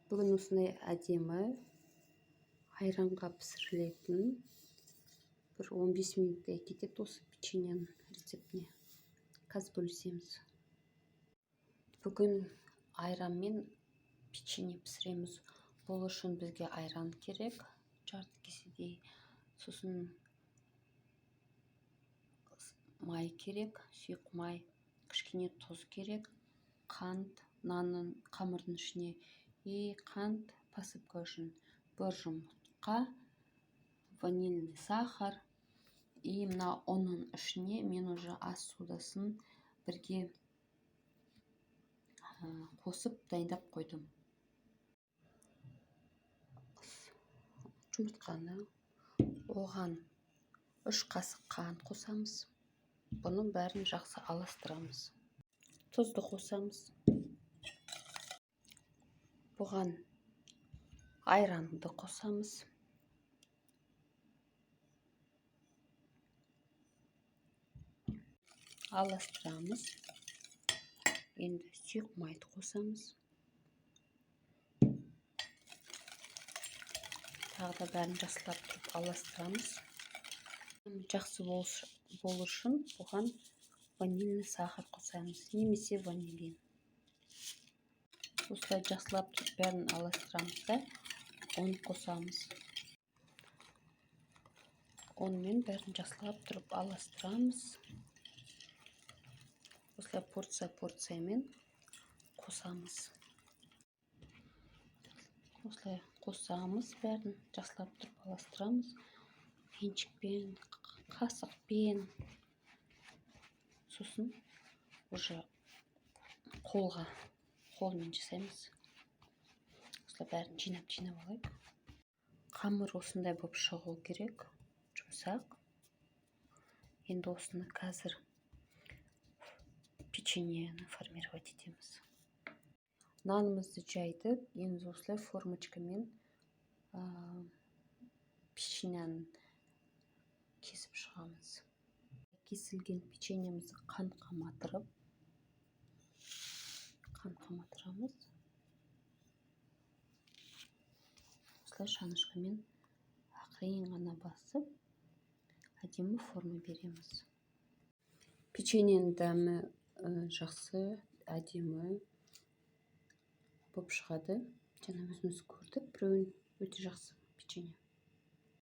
Бүгін осындай әдемі айранға пісірілетін бір 15 минуттай кетеді осы печеньенің рецептіне. Қазір бөлісеміз. Бүгін айранмен печенье пісіреміз. Бұл үшін бізге айран керек, жарты кеседей. Сосын май керек, сұйық май, кішкене тұз керек, қант, нанның қамырдың ішіне қант посыпка үшін бір жұмыртқа, ванильный сахар. Мына оның ішіне мен уже ас содасын бірге қосып дайындап қойдым. Жұмыртқаны, оған 3 қасық қант қосамыз. Бұның бәрін жақсы аластырамыз. Тұзды қосамыз. Бұған айранды қосамыз. Аластырамыз. Енді сұйық майды қосамыз. Тағы да бәрін жақсылап тұрып аластырамыз. Жақсы болу үшін бұған ванильный сахар қосамыз, немесе ванилин. Осылай жақсылап тұрып бәрін аластырамыз да, оны қосамыз. Онымен бәрін жақсылап тұрып аластырамыз. Осылай порциямен қосамыз. Осылай қосамыз, бәрін жақсылап тұрып аластырамыз. Пенчикпен, қасықпен. Сосын уже қолмен жасаймыз. Осылай бәрін жинап алайық. Қамыр осындай болып шығу керек, жұмсақ. Енді осыны қазір печеньені формировать етеміз. Нанымызды жайдық, енді осылай формочкамен печеньені кесіп шығамыз. Кесілген печеньемізді қантқа матырамыз. Осылай шанышқымен ақырын ғана басып, әдемі форма береміз. Печеньенің дәмі жақсы, әдемі болып шығады. Жаңа өзіміз көрдік, біреуін өте жақсы печенье.